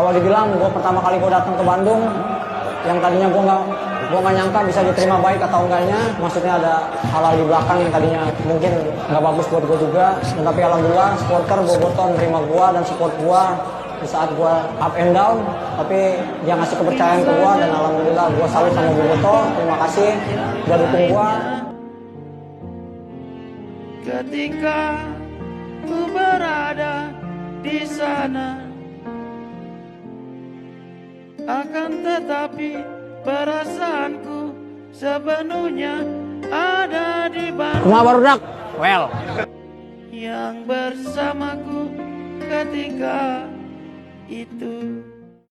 Kalau dibilang gue pertama kali gue datang ke Bandung, yang tadinya gue nggak nyangka bisa diterima baik atau enggaknya, maksudnya ada hal-hal di belakang yang tadinya mungkin nggak bagus buat gue juga, tapi alhamdulillah supporter Bobotoh nerima gue dan support gue di saat gue up and down, tapi dia ngasih kepercayaan ke gue dan alhamdulillah gue salut sama Bobotoh. Terima kasih udah dukung gue. Ketika ku berada di sana, akan tetapi perasaanku sepenuhnya ada di Bandung. Rumah barudak, well. Yang bersamaku ketika itu.